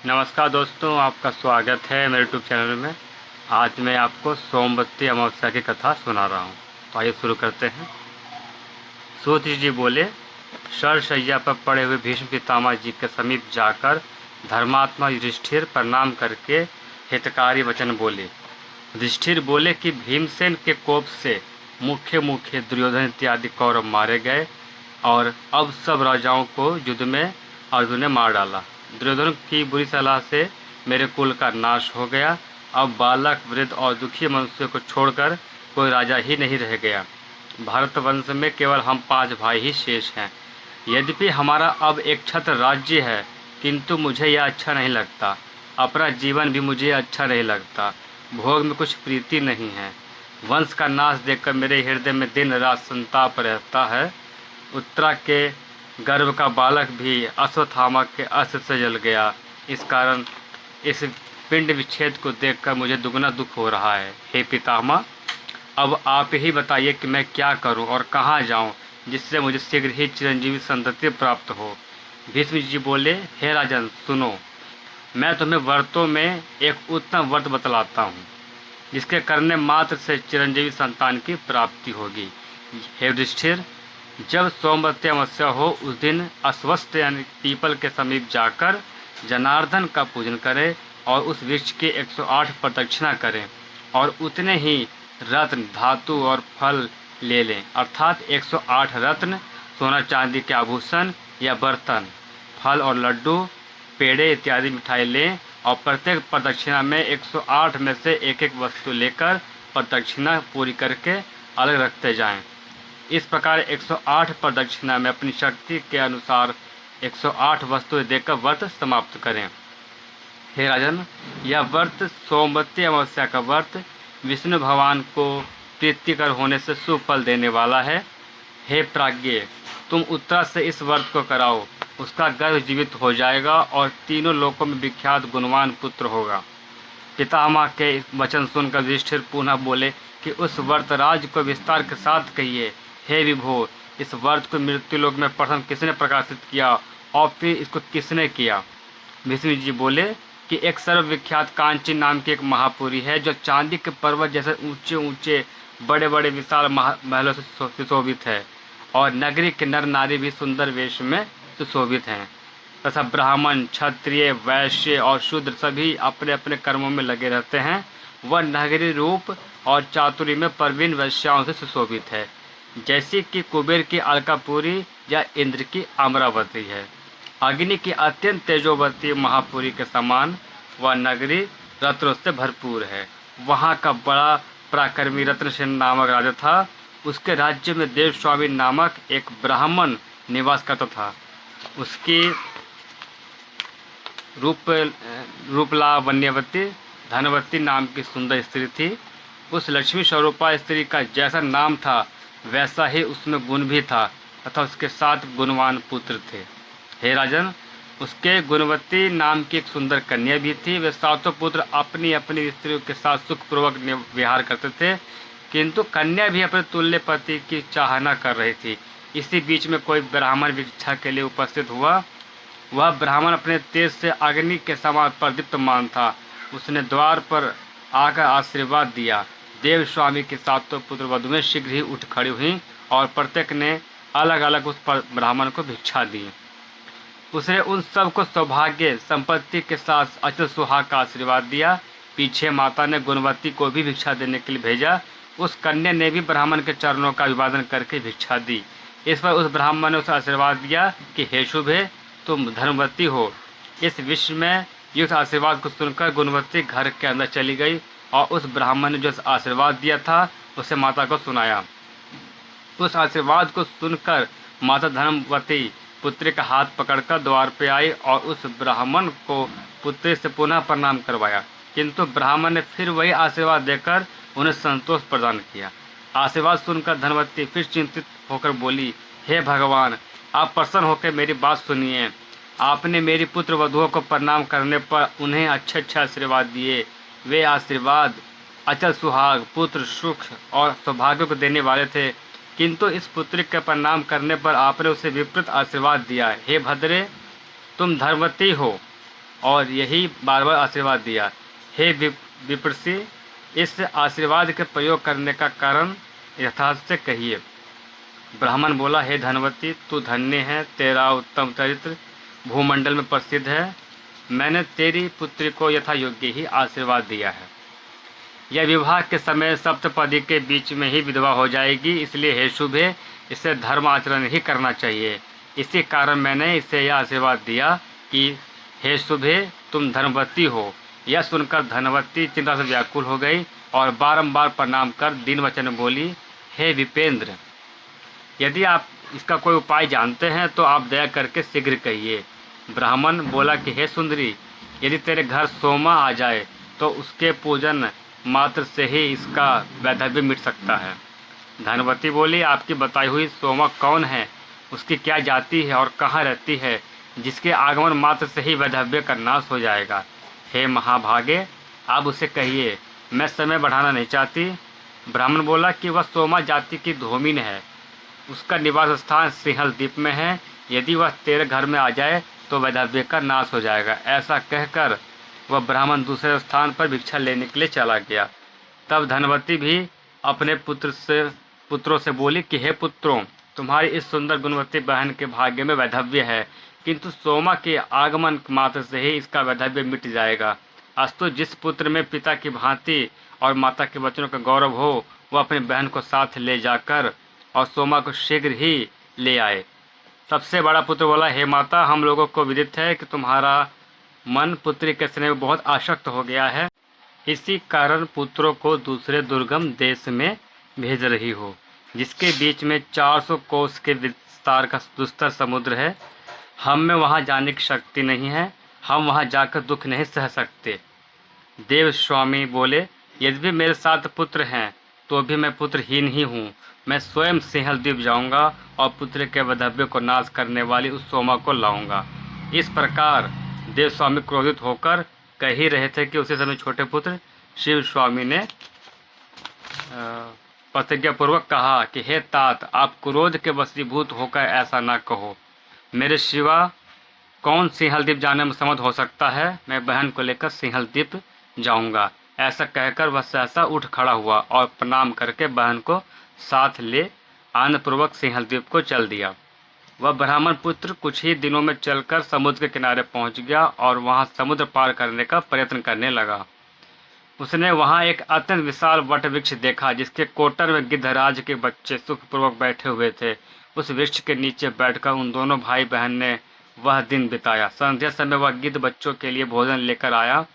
नमस्कार दोस्तों, आपका स्वागत है मेरे यूट्यूब चैनल में। आज मैं आपको सोमवती अमावस्या की कथा सुना रहा हूँ। तो आइए शुरू करते हैं। सूत जी बोले, शरशैया पर पड़े हुए भीष्म पितामह जी के समीप जाकर धर्मात्मा युधिष्ठिर प्रणाम करके हितकारी वचन बोले। युधिष्ठिर बोले कि भीमसेन के कोप से मुख्य मुख्य दुर्योधन इत्यादि कौरव मारे गए और अब सब राजाओं को युद्ध में अर्जुन ने मार डाला। दुर्योधन की बुरी सलाह से मेरे कुल का नाश हो गया। अब बालक, वृद्ध और दुखी मनुष्य को छोड़कर कोई राजा ही नहीं रह गया। भारतवंश में केवल हम 5 भाई ही शेष हैं। यद्यपि हमारा अब एक छत्र राज्य है, किंतु मुझे यह अच्छा नहीं लगता। अपना जीवन भी मुझे अच्छा नहीं लगता। भोग में कुछ प्रीति नहीं है। वंश का नाश देखकर मेरे हृदय में दिन रात संताप रहता है। उत्तरा के गर्भ का बालक भी अश्वत्थामा के अस्त्र से जल गया। इस कारण इस पिंड विच्छेद को देखकर मुझे दुगना दुख हो रहा है। हे पितामह, अब आप ही बताइए कि मैं क्या करूं और कहां जाऊं, जिससे मुझे शीघ्र ही चिरंजीवी संतति प्राप्त हो। भीष्म जी बोले, हे राजन सुनो, मैं तुम्हें व्रतों में एक उत्तम व्रत बतलाता हूँ, जिसके करने मात्र से चिरंजीवी संतान की प्राप्ति होगी। हे युधिष्ठिर, जब सोमवती अमावस्या हो उस दिन अश्वत्थ यानी पीपल के समीप जाकर जनार्दन का पूजन करें और उस वृक्ष के 108 प्रदक्षिणा करें और उतने ही रत्न, धातु और फल ले लें, अर्थात 108 रत्न, सोना चांदी के आभूषण या बर्तन, फल और लड्डू, पेड़े इत्यादि मिठाई लें और प्रत्येक प्रदक्षिणा में 108 में से एक एक वस्तु लेकर प्रदक्षिणा पूरी करके अलग रखते जाएं। इस प्रकार 108 प्रदक्षिणा में अपनी शक्ति के अनुसार 108 वस्तुएं देकर व्रत समाप्त करें। हे राजन, यह व्रत सोमवती अमावस्या का व्रत विष्णु भगवान को प्रीतिकर होने से शुभ फल देने वाला है। हे प्राज्ञ, तुम उत्तरा से इस व्रत को कराओ। उसका गर्भ जीवित हो जाएगा और तीनों लोकों में विख्यात गुणवान पुत्र होगा। पितामह के वचन सुनकर युधिष्ठिर पुनः बोले कि उस व्रतराज को विस्तार के साथ कहिए। हे विभो, इस व्रत को मृत्युलोक में प्रथम किसने प्रकाशित किया और फिर इसको किसने किया? भीष्म जी बोले कि एक सर्वविख्यात कांची नाम की एक महापुरी है, जो चांदी के पर्वत जैसे ऊंचे ऊंचे बड़े बड़े विशाल महलों से सुशोभित है और नगरी के नर नारी भी सुंदर वेश में सुशोभित हैं तथा ब्राह्मण, क्षत्रिय, वैश्य और शूद्र सभी अपने अपने कर्मों में लगे रहते हैं। वह नगरी रूप और चातुरी में प्रवीण वैश्याओं से सुशोभित है, जैसी कि कुबेर की अलकापुरी या इंद्र की अमरावती है। अग्नि की अत्यंत तेजोवती महापुरी के समान वह नगरी रत्नों से भरपूर है। वहाँ का बड़ा पराक्रमी रत्नसेन नामक राजा था। उसके राज्य में देवस्वामी नामक एक ब्राह्मण निवास करता था। उसकी रूपलावण्यवती धनवती नाम की सुंदर स्त्री थी। उस लक्ष्मी स्वरूपा स्त्री का जैसा नाम था वैसा ही उसमें गुण भी था तथा उसके 7 गुणवान पुत्र थे। हे राजन, उसके गुणवती नाम की एक सुंदर कन्या भी थी। वे 7 पुत्र अपनी अपनी स्त्रियों के साथ सुखपूर्वक विहार करते थे, किंतु कन्या भी अपने तुल्य पति की चाहना कर रही थी। इसी बीच में कोई ब्राह्मण भिक्षा के लिए उपस्थित हुआ। वह ब्राह्मण अपने तेज से अग्नि के समान प्रदीप्तमान था। उसने द्वार पर आकर आशीर्वाद दिया। देव स्वामी के 7 पुत्र वधुएं शीघ्र ही उठ खड़ी हुईं और प्रत्येक ने अलग अलग उस ब्राह्मण को भिक्षा दी। उसने उन सब को सौभाग्य संपत्ति के साथ अचल सुहाग का आशीर्वाद दिया। पीछे माता ने गुणवती को भी भिक्षा देने के लिए भेजा। उस कन्या ने भी ब्राह्मण के चरणों का अभिवादन करके भिक्षा दी। इस पर उस ब्राह्मण ने उसे आशीर्वाद दिया कि हे शुभे, तुम धर्मवती हो। इस विश्व में युक्त आशीर्वाद को सुनकर गुणवती घर के अंदर चली गई और उस ब्राह्मण ने जो आशीर्वाद दिया था उसे माता को सुनाया। उस आशीर्वाद को सुनकर माता धर्मवती पुत्री का हाथ पकड़कर द्वार पे आई और उस ब्राह्मण को पुत्री से पुनः प्रणाम करवाया, किंतु ब्राह्मण ने फिर वही आशीर्वाद देकर उन्हें संतोष प्रदान किया। आशीर्वाद सुनकर धनवती फिर चिंतित होकर बोली, हे भगवान, आप प्रसन्न होकर मेरी बात सुनिए। आपने मेरी पुत्र वधुओं को प्रणाम करने पर उन्हें अच्छे अच्छे आशीर्वाद दिए। वे आशीर्वाद अचल सुहाग, पुत्र सुख और सौभाग्य को देने वाले थे, किंतु इस पुत्री के प्रणाम करने पर आपने उसे विपरीत आशीर्वाद दिया। हे भद्रे, तुम धर्मवती हो, और यही बार बार आशीर्वाद दिया। हे विप्रसी, इस आशीर्वाद के प्रयोग करने का कारण यथार्थ से कहिए। ब्राह्मण बोला, हे धनवती, तू धन्य है, तेरा उत्तम चरित्र भूमंडल में प्रसिद्ध है। मैंने तेरी पुत्री को यथा योग्य ही आशीर्वाद दिया है। यह विवाह के समय सप्तपदी के बीच में ही विधवा हो जाएगी, इसलिए हे शुभे, इसे धर्म आचरण ही करना चाहिए। इसी कारण मैंने इसे यह आशीर्वाद दिया कि हे शुभे, तुम धर्मवती हो। यह सुनकर धनवती चिंता से व्याकुल हो गई और बारंबार प्रणाम कर दीन वचन बोली, हे विपेंद्र, यदि आप इसका कोई उपाय जानते हैं तो आप दया करके शीघ्र कहिए। ब्राह्मण बोला कि हे सुंदरी, यदि तेरे घर सोमा आ जाए तो उसके पूजन मात्र से ही इसका वैधव्य मिट सकता है। धनवती बोली, आपकी बताई हुई सोमा कौन है, उसकी क्या जाति है और कहाँ रहती है, जिसके आगमन मात्र से ही वैधव्य का नाश हो जाएगा। हे महाभागे, आप उसे कहिए, मैं समय बढ़ाना नहीं चाहती। ब्राह्मण बोला कि वह सोमा जाति की धोमिन है, उसका निवास स्थान सिंहल द्वीप में है। यदि वह तेरे घर में आ जाए तो वैधव्य का नाश हो जाएगा। ऐसा कहकर वह ब्राह्मण दूसरे स्थान पर भिक्षा लेने के लिए चला गया। तब धनवती भी अपने पुत्रों से बोली कि हे पुत्रों, तुम्हारी इस सुंदर गुणवती बहन के भाग्य में वैधव्य है, किंतु सोमा के आगमन मात्र से ही इसका वैधव्य मिट जाएगा। अस्तु, जिस पुत्र में पिता की भांति और माता के वचनों का गौरव हो, वह अपनी बहन को साथ ले जाकर और सोमा को शीघ्र ही ले आए। सबसे बड़ा पुत्र बोला, हे माता, हम लोगों को विदित है कि तुम्हारा मन पुत्री के स्नेह में बहुत आसक्त हो गया है। इसी कारण पुत्रों को दूसरे दुर्गम देश में भेज रही हो, जिसके बीच में 400 कोस के विस्तार का दुस्तर समुद्र है। हम में वहाँ जाने की शक्ति नहीं है, हम वहाँ जाकर दुख नहीं सह सकते। देव स्वामी बोले, यदि मेरे 7 पुत्र हैं तो भी मैं पुत्रहीन ही हूँ। मैं स्वयं सिंहल द्वीप जाऊँगा और पुत्र के वैधव्य को नाश करने वाली उस सोमा को लाऊंगा। इस प्रकार देव स्वामी क्रोधित होकर कह ही रहे थे कि उसी समय छोटे पुत्र शिव स्वामी ने प्रतिज्ञापूर्वक कहा कि हे तात, आप क्रोध के वशीभूत होकर ऐसा ना कहो। मेरे सिवा कौन सिंहल द्वीप जाने में समर्थ हो सकता है। मैं बहन को लेकर सिंहल द्वीप जाऊंगा। ऐसा कहकर वह सहसा उठ खड़ा हुआ और प्रणाम करके बहन को साथ ले आनंदपूर्वक सिंहल द्वीप को चल दिया। वह ब्राह्मण पुत्र कुछ ही दिनों में चलकर समुद्र के किनारे पहुंच गया और वहां समुद्र पार करने का प्रयत्न करने लगा। उसने वहां एक अत्यंत विशाल वट वृक्ष देखा, जिसके कोटर में गिद्धराज के बच्चे सुखपूर्वक बैठे हुए थे। उस वृक्ष के नीचे बैठकर उन दोनों भाई बहन ने वह दिन बिताया। संध्या समय वह गिद्ध बच्चों के लिए भोजन लेकर आया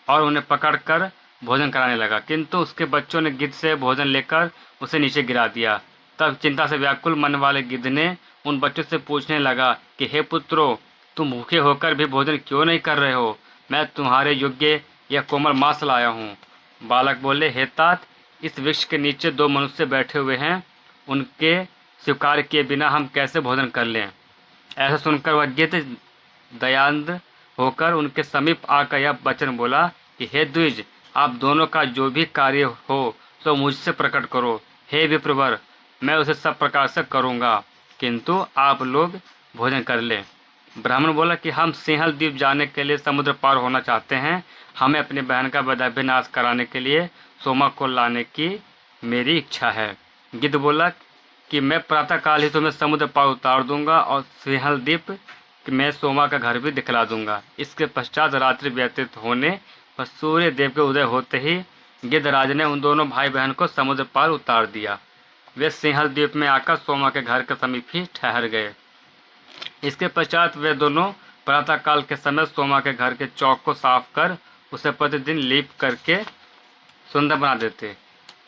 और उन्हें पकड़कर भोजन कराने लगा, किंतु उसके बच्चों ने गिद्ध से भोजन लेकर उसे नीचे गिरा दिया। तब चिंता से व्याकुल मन वाले गिद्ध ने उन बच्चों से पूछने लगा कि हे पुत्रों, तुम भूखे होकर भी भोजन क्यों नहीं कर रहे हो? मैं तुम्हारे योग्य यह कोमल मांस लाया हूँ। बालक बोले, हे तात, इस वृक्ष के नीचे 2 मनुष्य बैठे हुए हैं, उनके स्वीकार किए बिना हम कैसे भोजन कर लें? ऐसा सुनकर वह गिद्ध दयान्द होकर उनके समीप आकर यह वचन बोला कि हे द्विज, आप दोनों का जो भी कार्य हो तो मुझसे प्रकट करो। हे विप्रवर, मैं उसे सब प्रकार से करूँगा, किंतु आप लोग भोजन कर लें। ब्राह्मण बोला कि हम सिंहल द्वीप जाने के लिए समुद्र पार होना चाहते हैं। हमें अपनी बहन का वैधव्य नाश कराने के लिए सोमा को लाने की मेरी इच्छा है। गिद्ध बोला कि मैं प्रातःकाल ही तुम्हें समुद्र पार उतार दूंगा और सिंहल द्वीप में सोमा का घर भी दिखला दूंगा। इसके पश्चात रात्रि व्यतीत होने पर सूर्य देव के उदय होते ही गिद्धराज ने उन दोनों भाई बहन को समुद्र पार उतार दिया। वे सिंहल द्वीप में आकर सोमा के घर के समीप ही ठहर गए। इसके पश्चात वे दोनों प्रातःकाल के समय सोमा के घर के चौक को साफ कर उसे प्रतिदिन लीप करके सुंदर बना देते।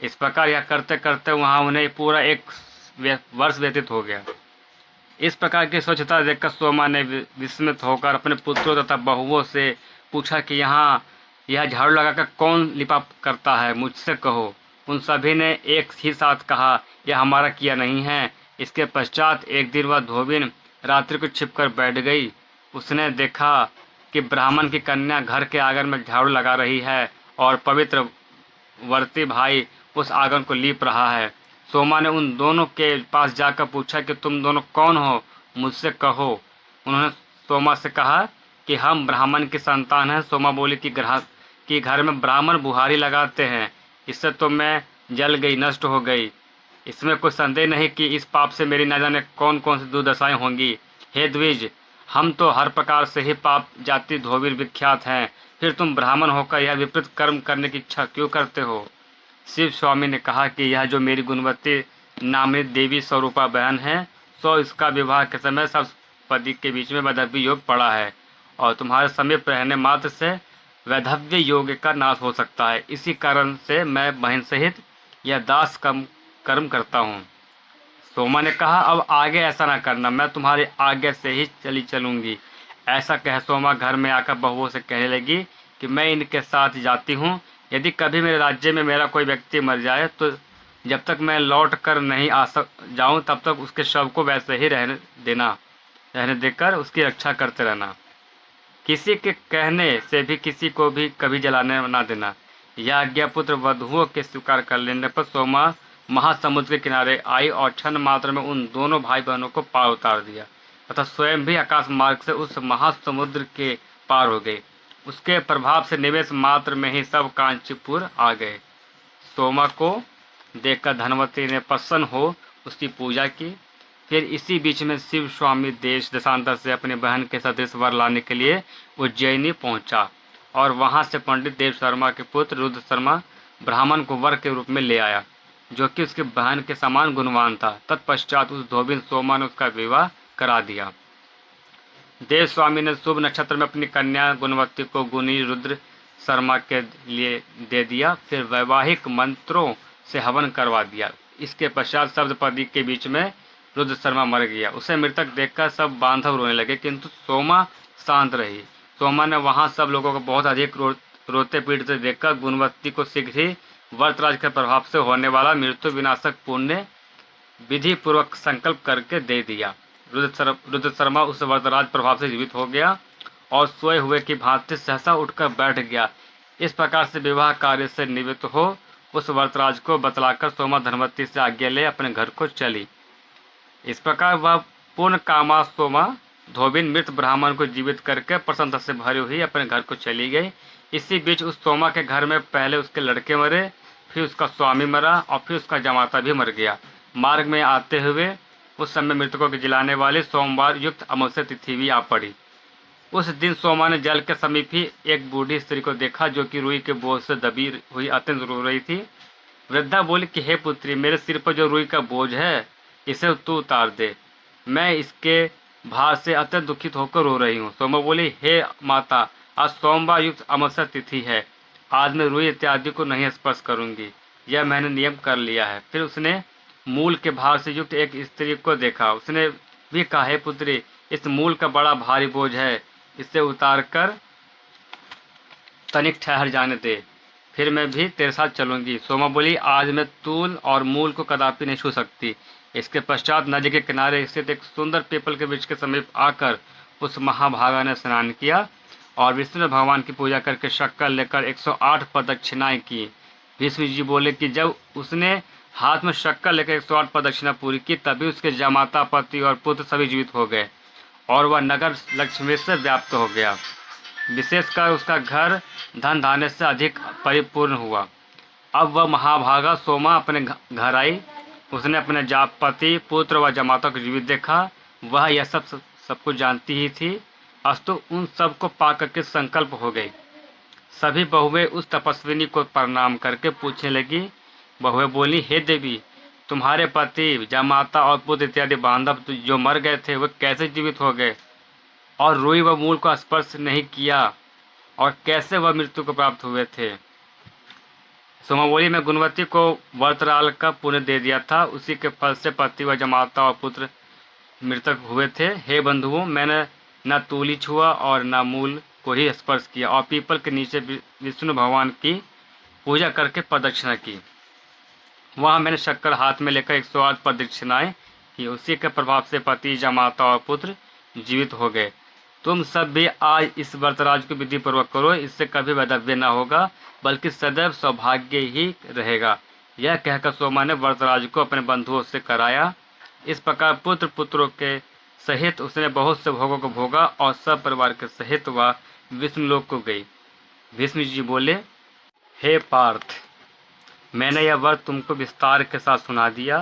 इस प्रकार यह करते करते वहाँ उन्हें पूरा 1 वर्ष व्यतीत हो गया। इस प्रकार की स्वच्छता देखकर सोमा ने विस्मित होकर अपने पुत्रों तथा बहुओं से पूछा कि यह झाड़ू लगाकर कौन लिपा करता है, मुझसे कहो। उन सभी ने एक ही साथ कहा, यह हमारा किया नहीं है। इसके पश्चात एक दिन वह धोबिन रात्रि को छिपकर बैठ गई। उसने देखा कि ब्राह्मण की कन्या घर के आंगन में झाड़ू लगा रही है और पवित्र वर्ती भाई उस आंगन को लीप रहा है। सोमा ने उन दोनों के पास जाकर पूछा कि तुम दोनों कौन हो, मुझसे कहो। उन्होंने सोमा से कहा कि हम ब्राह्मण की संतान हैं। सोमा बोली कि घर में ब्राह्मण बुहारी लगाते हैं, इससे तो मैं जल गई, नष्ट हो गई। इसमें कोई संदेह नहीं कि इस पाप से मेरी न जाने कौन कौन सी दुर्दशाएं होंगी। हे द्विज, हम तो हर प्रकार से ही पाप जाति धोबीर विख्यात हैं, फिर तुम ब्राह्मण होकर यह विपरीत कर्म करने की इच्छा क्यों करते हो? शिव स्वामी ने कहा कि यह जो मेरी गुणवती नामित देवी स्वरूपा बहन है, सो इसका विवाह के समय सब पति के बीच में वैधव्य योग पड़ा है, और तुम्हारे समीप रहने मात्र से वैधव्य योग का नाश हो सकता है। इसी कारण से मैं बहन सहित यह दास कर्म करता हूँ। सोमा ने कहा, अब आगे ऐसा ना करना, मैं तुम्हारी आज्ञा से ही चलूंगी। ऐसा कह सोमा घर में आकर बहुओं से कहने लगी कि मैं इनके साथ जाती हूँ। यदि कभी मेरे राज्य में मेरा कोई व्यक्ति मर जाए तो जब तक मैं लौट कर नहीं जाऊँ तब तक उसके शव को वैसे ही रहने देकर उसकी रक्षा करते रहना। किसी के कहने से भी किसी को भी कभी जलाने ना देना। यह आज्ञापुत्र वधुओं के स्वीकार कर लेने पर सोमा महासमुद्र के किनारे आई और क्षण मात्र में उन दोनों भाई बहनों को पार उतार दिया तथा स्वयं भी आकाश मार्ग से उस महासमुद्र के पार हो गए। उसके प्रभाव से निमेष मात्र में ही सब कांचीपुर आ गए। सोमा को देखकर धनवती ने प्रसन्न हो उसकी पूजा की। फिर इसी बीच में शिव स्वामी देश देशांतर से अपनी बहन के सदृश वर लाने के लिए उज्जैनी पहुंचा और वहां से पंडित देव शर्मा के पुत्र रुद्र शर्मा ब्राह्मण को वर के रूप में ले आया, जो कि उसकी बहन के समान गुणवान था। तत्पश्चात उस धोबिन सोमा ने उसका विवाह करा दिया। देव स्वामी ने शुभ नक्षत्र में अपनी कन्या गुणवती को गुनी रुद्र शर्मा के लिए दे दिया। फिर वैवाहिक मंत्रों से हवन करवा दिया। इसके पश्चात सप्तपदी के बीच में रुद्र शर्मा मर गया। उसे मृतक देखकर सब बांधव रोने लगे, किंतु सोमा शांत रही। सोमा ने वहां सब लोगों को बहुत अधिक रोते पीटते देखकर गुणवती को शीघ्र ही व्रतराज के प्रभाव से होने वाला मृत्यु विनाशक पुण्य विधि पूर्वक संकल्प करके दे दिया। रुद्र शर्मा उस व्रतराज प्रभाव से जीवित हो गया और सोए हुए की भांति सहसा उठकर बैठ गया। इस प्रकार से विवाह कार्य से निवृत्त हो उस व्रतराज को बतलाकर सोमा धनवती से आज्ञा ले अपने घर को चली। इस प्रकार वह पूर्ण कामा सोमा धोबिन मृत ब्राह्मण को जीवित करके प्रसन्नता से भरी हुई अपने घर को चली गई। इसी बीच उस सोमा के घर में पहले उसके लड़के मरे, फिर उसका स्वामी मरा और फिर उसका जमाता भी मर गया। मार्ग में आते हुए उस समय मृतकों की जलाने वाली सोमवार युक्त अमावस्या तिथि भी आ पड़ी। उस दिन सोमा ने जल के समीप ही एक बूढ़ी स्त्री को देखा, जो कि रुई के बोझ से दबी हुई अत्यंत रो रही थी। वृद्धा बोली कि हे पुत्री, मेरे सिर पर जो रुई का बोझ है इसे तू उतार दे, मैं इसके भार से अत्यंत दुखित होकर रो रही हूँ। सोमा बोली, हे माता, आज सोमवार युक्त अमावस्या तिथि है, आज मैं रुई इत्यादि को नहीं स्पर्श करूंगी, यह मैंने नियम कर लिया है। फिर उसने मूल के भार से युक्त एक स्त्री को देखा। उसने भी कहा, हे पुत्री, इस मूल का बड़ा भारी बोझ है, इसे उतार कर तनिक ठहर जाने दे, फिर मैं भी तेरे साथ चलूंगी। सोमा बोली, आज मैं तूल और मूल को कदापि नहीं छू सकती। इसके पश्चात नदी के किनारे स्थित एक सुंदर पीपल के वृक्ष के समीप आकर उस महाभागा ने स्नान किया और विष्णु भगवान की पूजा करके शक्कर लेकर 108 प्रदक्षिणाएं की। भीष्म जी बोले कि जब उसने हाथ में शक्कर लेकर 108 प्रदक्षिणा पूरी की, तभी उसके जमाता, पति और पुत्र सभी जीवित हो गए और वह नगर लक्ष्मी से व्याप्त हो गया। विशेषकर उसका घर धन धान्य से अधिक परिपूर्ण हुआ। अब वह महाभागा सोमा अपने घर आई। उसने अपने पति, पुत्र व जमाता को जीवित देखा। वह यह सब कुछ जानती ही थी, अस्तु उन सब को पा करके संकल्प हो गई। सभी बहुएं उस तपस्विनी को प्रणाम करके पूछने लगी। बहुएं बोली, हे देवी, तुम्हारे पति, जमाता और पुत्र इत्यादि बांधव जो मर गए थे वे कैसे जीवित हो गए और रुई व मूल को स्पर्श नहीं किया, और कैसे वह मृत्यु को प्राप्त हुए थे? सोमा बोली, मैं गुणवती को व्रतराल का पुण्य दे दिया था, उसी के फल से पति व जमाता और पुत्र मृतक हुए थे। हे बंधुओं, मैंने न तूली छुआ और न मूल को ही स्पर्श किया और पीपल के नीचे विष्णु भगवान की पूजा करके प्रदक्षिणा की। वहाँ मैंने शक्कर हाथ में लेकर 108 प्रदक्षिणाएं की। उसी के प्रभाव से पति, जमाता और पुत्र जीवित हो गए। तुम सब भी आज इस व्रतराज को विधि पूर्वक करो, इससे कभी वैधव्य न होगा, बल्कि सदैव सौभाग्य ही रहेगा। यह कहकर सोमा ने व्रतराज को अपने बंधुओं से कराया। इस प्रकार पुत्रों के सहित उसने बहुत से भोगों को भोगा और सब परिवार के सहित वह विष्णुलोक को गई। भीष्म जी बोले, हे पार्थ, मैंने यह व्रत तुमको विस्तार के साथ सुना दिया।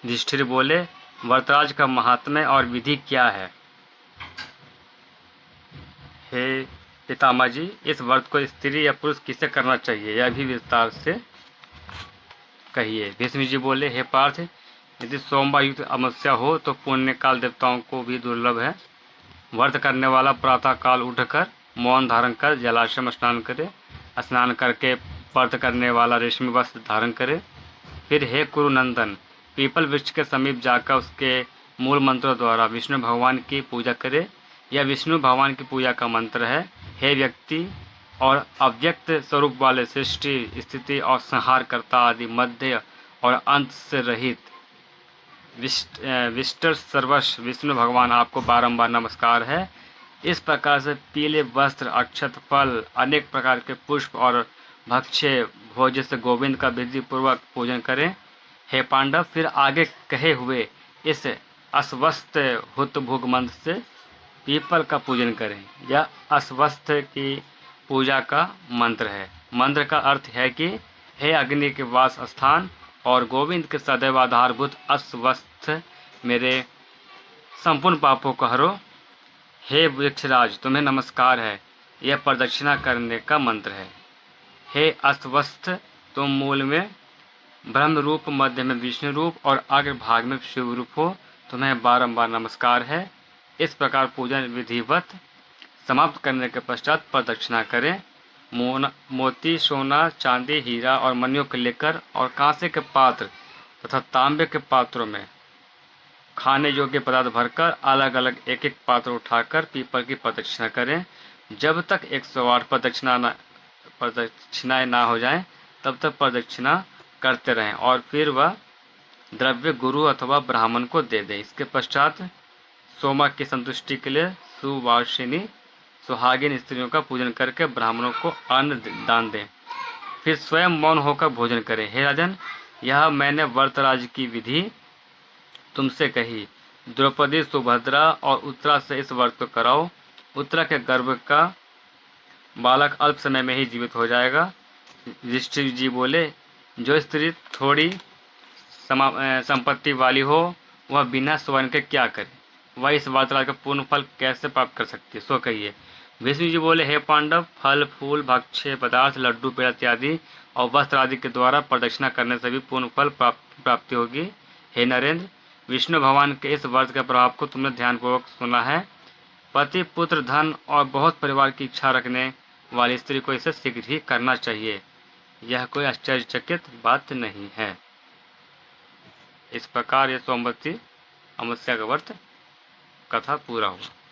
युधिष्ठिर बोले, व्रतराज का महात्म्य और विधि क्या है? हे पितामह जी, इस व्रत को स्त्री या पुरुष किसे करना चाहिए, यह भी विस्तार से कहिए। भीष्म जी बोले, हे पार्थ, यदि सोमवार युक्त अमावस्या हो तो पुण्य काल देवताओं को भी दुर्लभ है। व्रत करने वाला प्रातः काल उठकर मौन धारण कर जलाशय में स्नान करे। स्नान करके व्रत करने वाला रेशमी वस्त्र धारण करे। फिर हे कुरुनंदन, पीपल वृक्ष के समीप जाकर उसके मूल मंत्रों द्वारा विष्णु भगवान की पूजा करे। यह विष्णु भगवान की पूजा का मंत्र है। हे व्यक्ति और अव्यक्त स्वरूप वाले सृष्टि, स्थिति और संहार करता आदि मध्य और अंत से रहित विष्ट सर्वस्व विष्णु भगवान, आपको बारंबार नमस्कार है। इस प्रकार से पीले वस्त्र, अक्षत, फल, अनेक प्रकार के पुष्प और भक्ष्य भोज्य से गोविंद का विधि पूर्वक पूजन करें। हे पांडव, फिर आगे कहे हुए इस अस्वस्थ हुत भुग मंत्र से पीपल का पूजन करें। यह अस्वस्थ की पूजा का मंत्र है। मंत्र का अर्थ है कि हे अग्नि के वास स्थान और गोविंद के सदैव आधारभूत अस्वस्थ, मेरे संपूर्ण पापों को हरो। हे वृक्षराज, तुम्हें नमस्कार है। यह प्रदक्षिणा करने का मंत्र है। हे अस्वस्थ, तुम मूल में ब्रह्म रूप, मध्य में विष्णु रूप और अग्र भाग में शिव रूप हो। तुम्हें बारंबार नमस्कार है। इस प्रकार पूजन विधिवत समाप्त करने के पश्चात प्रदक्षिणा करें। मोती, सोना, चांदी, हीरा और मणियों को लेकर और कांसे के पात्र तथा तांबे के पात्रों में खाने योग्य पदार्थ भरकर अलग अलग एक एक पात्र उठाकर पीपल की प्रदक्षिणा करें। जब तक 108 प्रदक्षिणाएं ना हो जाएं, तब तक प्रदक्षिणा करते रहें और फिर वह द्रव्य गुरु अथवा ब्राह्मण को दे दें। इसके पश्चात सोमा की संतुष्टि के लिए सुवासिनी सुहागिन स्त्रियों का पूजन करके ब्राह्मणों को अन्न दान दें। फिर स्वयं मौन होकर भोजन करें। हे राजन, यह मैंने व्रतराज की विधि तुमसे कही। द्रौपदी, सुभद्रा और उत्तरा से इस व्रत को कराओ। उत्तरा के गर्भ का बालक अल्प समय में ही जीवित हो जाएगा। युधिष्ठिर जी बोले, जो स्त्री थोड़ी संपत्ति वाली हो वह बिना स्वर्ण के क्या करे, वह इस व्रतराज का पूर्ण फल कैसे प्राप्त कर सकती है, सो कहिए। विष्णु जी बोले, हे पांडव, फल फूल, भक्ष्य पदार्थ, लड्डू, पेड़ इत्यादि और वस्त्र आदि के द्वारा प्रदक्षिणा करने से भी पूर्ण फल प्राप्ति होगी। हे नरेंद्र, विष्णु भगवान के इस व्रत के प्रभाव को तुमने ध्यानपूर्वक सुना है। पति, पुत्र, धन और बहुत परिवार की इच्छा रखने वाली स्त्री को इसे शीघ्र ही करना चाहिए। यह कोई आश्चर्यचकित बात नहीं है। इस प्रकार यह सोमवती अमावस्या का व्रत कथा पूरा हुआ।